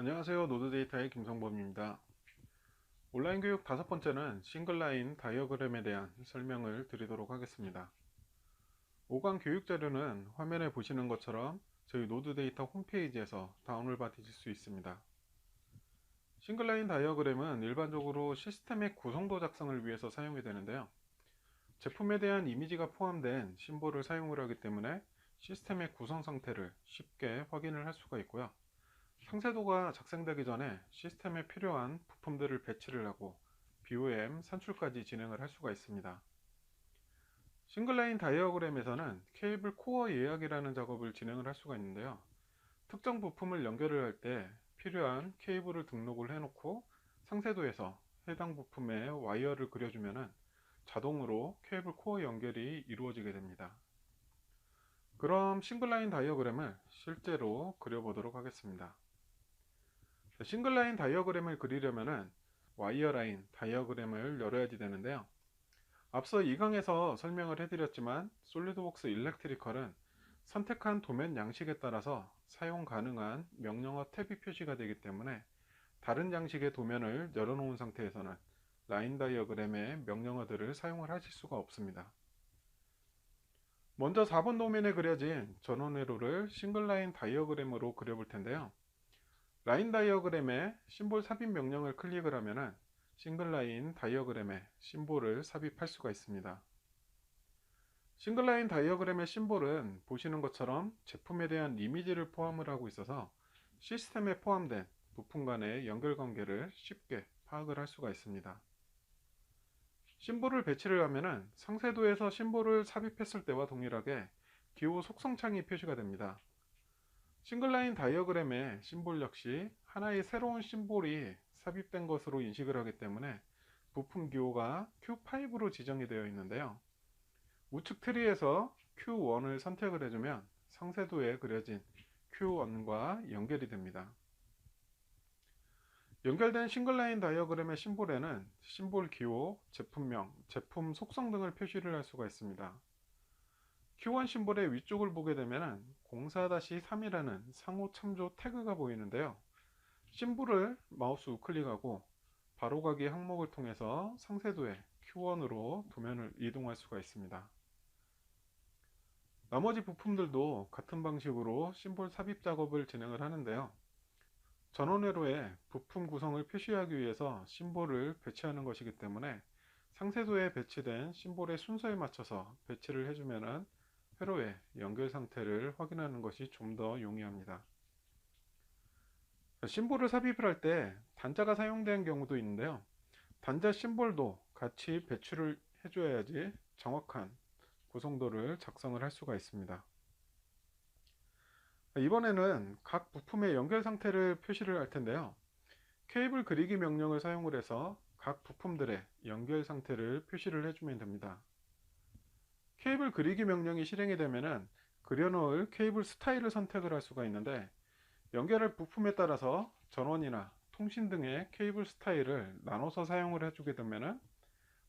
안녕하세요. 노드데이터의 김성범입니다. 온라인 교육 다섯 번째는 싱글라인 다이어그램에 대한 설명을 드리도록 하겠습니다. 5강 교육 자료는 화면에 보시는 것처럼 저희 노드데이터 홈페이지에서 다운을 받으실 수 있습니다. 싱글라인 다이어그램은 일반적으로 시스템의 구성도 작성을 위해서 사용이 되는데요. 제품에 대한 이미지가 포함된 심볼을 사용을 하기 때문에 시스템의 구성 상태를 쉽게 확인을 할 수가 있고요. 상세도가 작성되기 전에 시스템에 필요한 부품들을 배치를 하고 BOM 산출까지 진행을 할 수가 있습니다. 싱글라인 다이어그램에서는 케이블 코어 예약이라는 작업을 진행을 할 수가 있는데요. 특정 부품을 연결을 할 때 필요한 케이블을 등록을 해놓고 상세도에서 해당 부품에 와이어를 그려주면 자동으로 케이블 코어 연결이 이루어지게 됩니다. 그럼 싱글라인 다이어그램을 실제로 그려보도록 하겠습니다. 싱글라인 다이어그램을 그리려면 와이어라인 다이어그램을 열어야지 되는데요. 앞서 2강에서 설명을 해드렸지만 솔리드웍스 일렉트리컬은 선택한 도면 양식에 따라서 사용 가능한 명령어 탭이 표시가 되기 때문에 다른 양식의 도면을 열어놓은 상태에서는 라인 다이어그램의 명령어들을 사용을 하실 수가 없습니다. 먼저 4번 도면에 그려진 전원 회로를 싱글라인 다이어그램으로 그려볼 텐데요. 라인 다이어그램에 심볼 삽입 명령을 클릭을 하면 싱글라인 다이어그램에 심볼을 삽입할 수가 있습니다. 싱글라인 다이어그램의 심볼은 보시는 것처럼 제품에 대한 이미지를 포함을 하고 있어서 시스템에 포함된 부품 간의 연결 관계를 쉽게 파악을 할 수가 있습니다. 심볼을 배치를 하면 상세도에서 심볼을 삽입했을 때와 동일하게 기호 속성창이 표시가 됩니다. 싱글라인 다이어그램의 심볼 역시 하나의 새로운 심볼이 삽입된 것으로 인식을 하기 때문에 부품 기호가 Q5로 지정이 되어 있는데요. 우측 트리에서 Q1을 선택을 해주면 상세도에 그려진 Q1과 연결이 됩니다. 연결된 싱글라인 다이어그램의 심볼에는 심볼 기호, 제품명, 제품 속성 등을 표시를 할 수가 있습니다. Q1 심볼의 위쪽을 보게 되면 04-3이라는 상호 참조 태그가 보이는데요. 심볼을 마우스 우클릭하고 바로가기 항목을 통해서 상세도의 Q1으로 도면을 이동할 수가 있습니다. 나머지 부품들도 같은 방식으로 심볼 삽입 작업을 진행을 하는데요. 전원회로에 부품 구성을 표시하기 위해서 심볼을 배치하는 것이기 때문에 상세도에 배치된 심볼의 순서에 맞춰서 배치를 해주면 회로의 연결 상태를 확인하는 것이 좀 더 용이합니다. 심볼을 삽입을 할 때 단자가 사용된 경우도 있는데요. 단자 심볼도 같이 배출을 해줘야지 정확한 구성도를 작성을 할 수가 있습니다. 이번에는 각 부품의 연결 상태를 표시를 할 텐데요. 케이블 그리기 명령을 사용을 해서 각 부품들의 연결 상태를 표시를 해주면 됩니다. 케이블 그리기 명령이 실행이 되면 그려놓을 케이블 스타일을 선택을 할 수가 있는데 연결할 부품에 따라서 전원이나 통신 등의 케이블 스타일을 나눠서 사용을 해주게 되면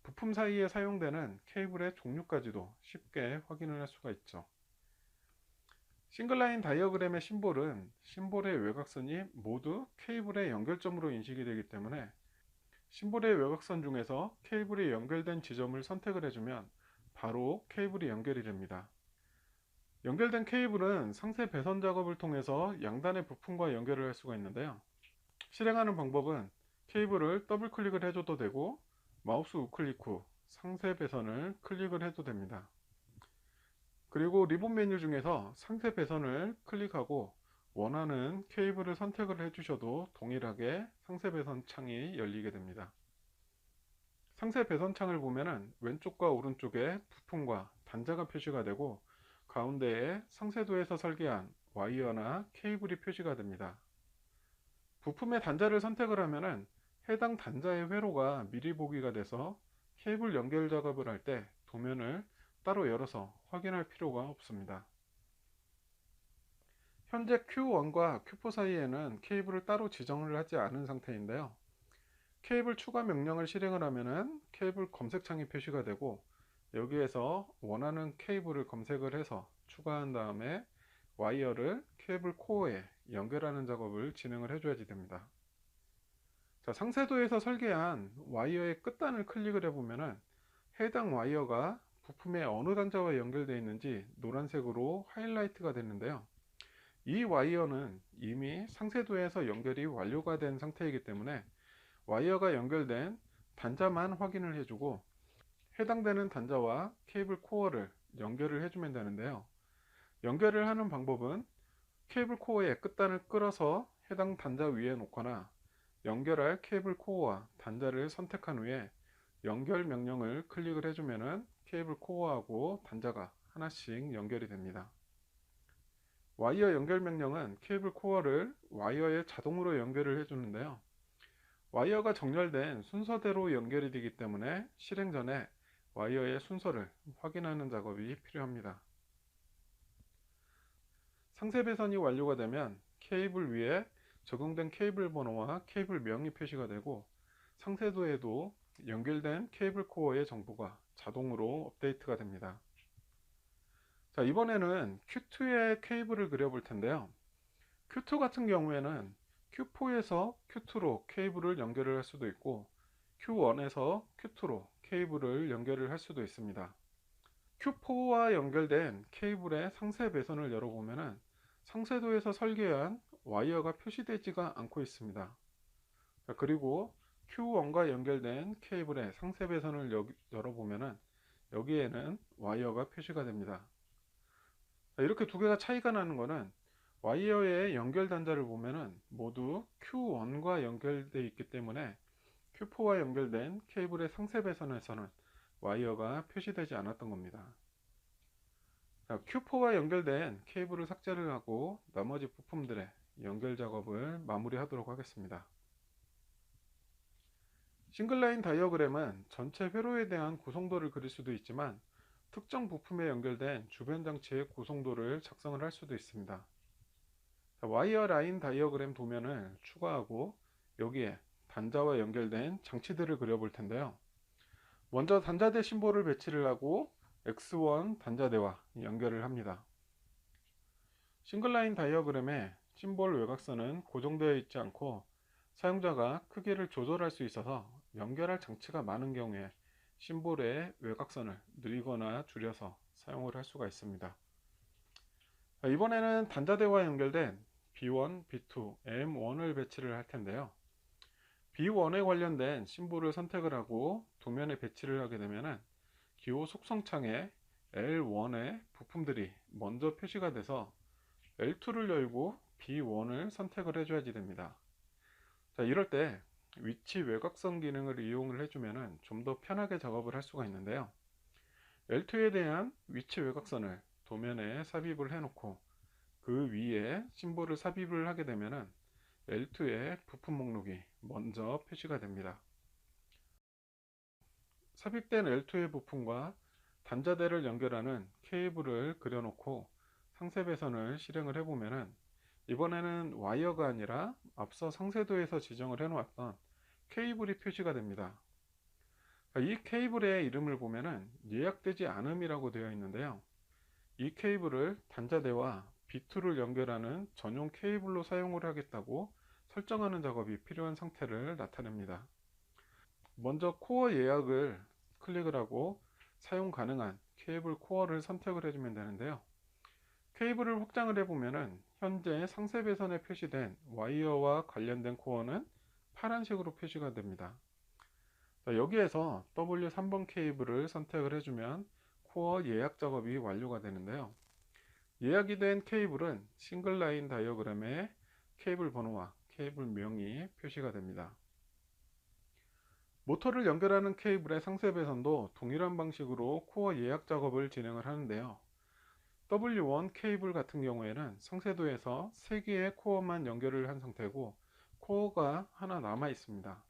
부품 사이에 사용되는 케이블의 종류까지도 쉽게 확인을 할 수가 있죠. 싱글라인 다이어그램의 심볼은 심볼의 외곽선이 모두 케이블의 연결점으로 인식이 되기 때문에 심볼의 외곽선 중에서 케이블이 연결된 지점을 선택을 해주면 바로 케이블이 연결이 됩니다. 연결된 케이블은 상세 배선 작업을 통해서 양단의 부품과 연결을 할 수가 있는데요. 실행하는 방법은 케이블을 더블 클릭을 해줘도 되고 마우스 우클릭 후 상세 배선을 클릭을 해도 됩니다. 그리고 리본 메뉴 중에서 상세 배선을 클릭하고 원하는 케이블을 선택을 해주셔도 동일하게 상세 배선 창이 열리게 됩니다. 상세 배선 창을 보면은 왼쪽과 오른쪽에 부품과 단자가 표시가 되고 가운데에 상세도에서 설계한 와이어나 케이블이 표시가 됩니다. 부품의 단자를 선택을 하면은 해당 단자의 회로가 미리 보기가 돼서 케이블 연결 작업을 할 때 도면을 따로 열어서 확인할 필요가 없습니다. 현재 Q1과 Q4 사이에는 케이블을 따로 지정을 하지 않은 상태인데요. 케이블 추가 명령을 실행을 하면은 케이블 검색창이 표시가 되고 여기에서 원하는 케이블을 검색을 해서 추가한 다음에 와이어를 케이블 코어에 연결하는 작업을 진행을 해줘야지 됩니다. 자, 상세도에서 설계한 와이어의 끝단을 클릭을 해보면은 해당 와이어가 부품의 어느 단자와 연결되어 있는지 노란색으로 하이라이트가 됐는데요. 이 와이어는 이미 상세도에서 연결이 완료가 된 상태이기 때문에 와이어가 연결된 단자만 확인을 해주고 해당되는 단자와 케이블 코어를 연결을 해주면 되는데요. 연결을 하는 방법은 케이블 코어의 끝단을 끌어서 해당 단자 위에 놓거나 연결할 케이블 코어와 단자를 선택한 후에 연결 명령을 클릭을 해주면 케이블 코어하고 단자가 하나씩 연결이 됩니다. 와이어 연결 명령은 케이블 코어를 와이어에 자동으로 연결을 해주는데요. 와이어가 정렬된 순서대로 연결이 되기 때문에 실행 전에 와이어의 순서를 확인하는 작업이 필요합니다. 상세 배선이 완료가 되면 케이블 위에 적용된 케이블 번호와 케이블 명이 표시가 되고 상세도에도 연결된 케이블 코어의 정보가 자동으로 업데이트가 됩니다. 자, 이번에는 Q2의 케이블을 그려볼 텐데요. Q2 같은 경우에는 Q4에서 Q2로 케이블을 연결을 할 수도 있고 Q1에서 Q2로 케이블을 연결을 할 수도 있습니다. Q4와 연결된 케이블의 상세 배선을 열어보면 상세도에서 설계한 와이어가 표시되지가 않고 있습니다. 자, 그리고 Q1과 연결된 케이블의 상세 배선을 열어보면 여기에는 와이어가 표시가 됩니다. 자, 이렇게 두 개가 차이가 나는 것은 와이어의 연결 단자를 보면 모두 Q1과 연결되어 있기 때문에 Q4와 연결된 케이블의 상세 배선에서는 와이어가 표시되지 않았던 겁니다. 자, Q4와 연결된 케이블을 삭제를 하고 나머지 부품들의 연결 작업을 마무리하도록 하겠습니다. 싱글라인 다이어그램은 전체 회로에 대한 고성도를 그릴 수도 있지만 특정 부품에 연결된 주변 장치의 고성도를 작성을 할 수도 있습니다. 자, 와이어 라인 다이어그램 도면을 추가하고 여기에 단자와 연결된 장치들을 그려볼 텐데요. 먼저 단자대 심볼을 배치를 하고 X1 단자대와 연결을 합니다. 싱글라인 다이어그램의 심볼 외곽선은 고정되어 있지 않고 사용자가 크기를 조절할 수 있어서 연결할 장치가 많은 경우에 심볼의 외곽선을 늘리거나 줄여서 사용을 할 수가 있습니다. 이번에는 단자대와 연결된 B1, B2, M1을 배치를 할 텐데요. B1에 관련된 심볼을 선택을 하고 도면에 배치를 하게 되면 기호 속성창에 L1의 부품들이 먼저 표시가 돼서 L2를 열고 B1을 선택을 해줘야지 됩니다. 자, 이럴 때 위치 외곽선 기능을 이용을 해주면 좀 더 편하게 작업을 할 수가 있는데요. L2에 대한 위치 외곽선을 도면에 삽입을 해놓고 그 위에 심볼을 삽입을 하게 되면 L2의 부품 목록이 먼저 표시가 됩니다. 삽입된 L2의 부품과 단자대를 연결하는 케이블을 그려놓고 상세 배선을 실행을 해보면 이번에는 와이어가 아니라 앞서 상세도에서 지정을 해놓았던 케이블이 표시가 됩니다. 이 케이블의 이름을 보면 예약되지 않음이라고 되어 있는데요. 이 케이블을 단자대와 B2를 연결하는 전용 케이블로 사용을 하겠다고 설정하는 작업이 필요한 상태를 나타냅니다. 먼저 코어 예약을 클릭을 하고 사용 가능한 케이블 코어를 선택을 해주면 되는데요. 케이블을 확장을 해보면 현재 상세 배선에 표시된 와이어와 관련된 코어는 파란색으로 표시가 됩니다. 여기에서 W3번 케이블을 선택을 해주면 코어 예약 작업이 완료가 되는데요. 예약이 된 케이블은 싱글라인 다이어그램에 케이블 번호와 케이블 명이 표시가 됩니다. 모터를 연결하는 케이블의 상세 배선도 동일한 방식으로 코어 예약 작업을 진행을 하는데요. W1 케이블 같은 경우에는 상세도에서 3개의 코어만 연결을 한 상태고 코어가 하나 남아 있습니다.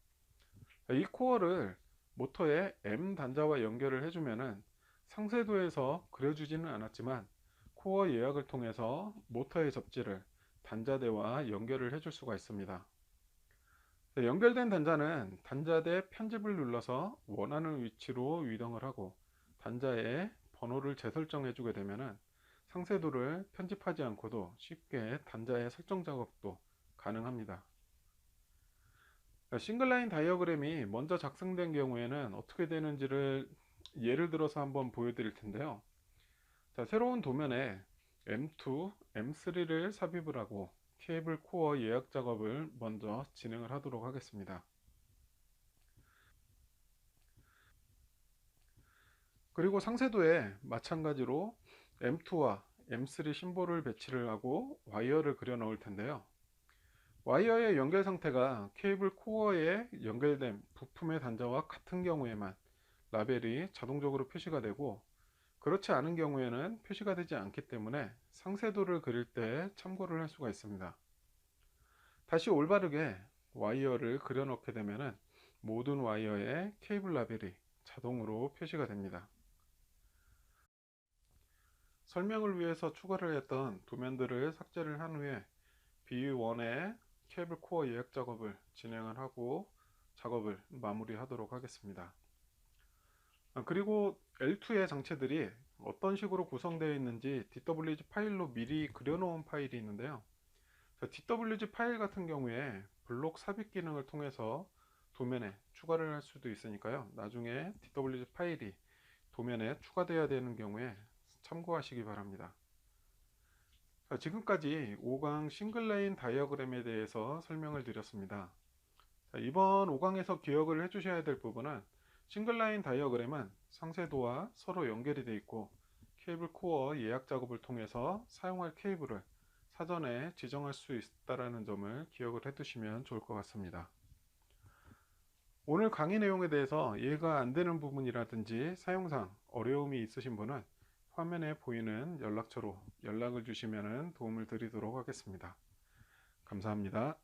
이 코어를 모터의 M 단자와 연결을 해주면 상세도에서 그려주지는 않았지만 코어 예약을 통해서 모터의 접지를 단자대와 연결을 해줄 수가 있습니다. 연결된 단자는 단자대 편집을 눌러서 원하는 위치로 이동을 하고 단자의 번호를 재설정해 주게 되면 상세도를 편집하지 않고도 쉽게 단자의 설정 작업도 가능합니다. 싱글라인 다이어그램이 먼저 작성된 경우에는 어떻게 되는지를 예를 들어서 한번 보여드릴 텐데요. 자, 새로운 도면에 M2, M3를 삽입을 하고 케이블 코어 예약 작업을 먼저 진행을 하도록 하겠습니다. 그리고 상세도에 마찬가지로 M2와 M3 심볼을 배치를 하고 와이어를 그려 넣을 텐데요. 와이어의 연결 상태가 케이블 코어에 연결된 부품의 단자와 같은 경우에만 라벨이 자동적으로 표시가 되고, 그렇지 않은 경우에는 표시가 되지 않기 때문에 상세도를 그릴 때 참고를 할 수가 있습니다. 다시 올바르게 와이어를 그려 넣게 되면 모든 와이어에 케이블 라벨이 자동으로 표시가 됩니다. 설명을 위해서 추가를 했던 도면들을 삭제를 한 후에 B1의 케이블 코어 예약 작업을 진행을 하고 작업을 마무리 하도록 하겠습니다. 그리고 L2의 장치들이 어떤 식으로 구성되어 있는지 DWG 파일로 미리 그려놓은 파일이 있는데요. DWG 파일 같은 경우에 블록 삽입 기능을 통해서 도면에 추가를 할 수도 있으니까요. 나중에 DWG 파일이 도면에 추가되어야 되는 경우에 참고하시기 바랍니다. 지금까지 5강 싱글레인 다이어그램에 대해서 설명을 드렸습니다. 이번 5강에서 기억을 해주셔야 될 부분은 싱글라인 다이어그램은 상세도와 서로 연결이 되어 있고 케이블 코어 예약 작업을 통해서 사용할 케이블을 사전에 지정할 수 있다는 점을 기억을 해두시면 좋을 것 같습니다. 오늘 강의 내용에 대해서 이해가 안 되는 부분이라든지 사용상 어려움이 있으신 분은 화면에 보이는 연락처로 연락을 주시면 도움을 드리도록 하겠습니다. 감사합니다.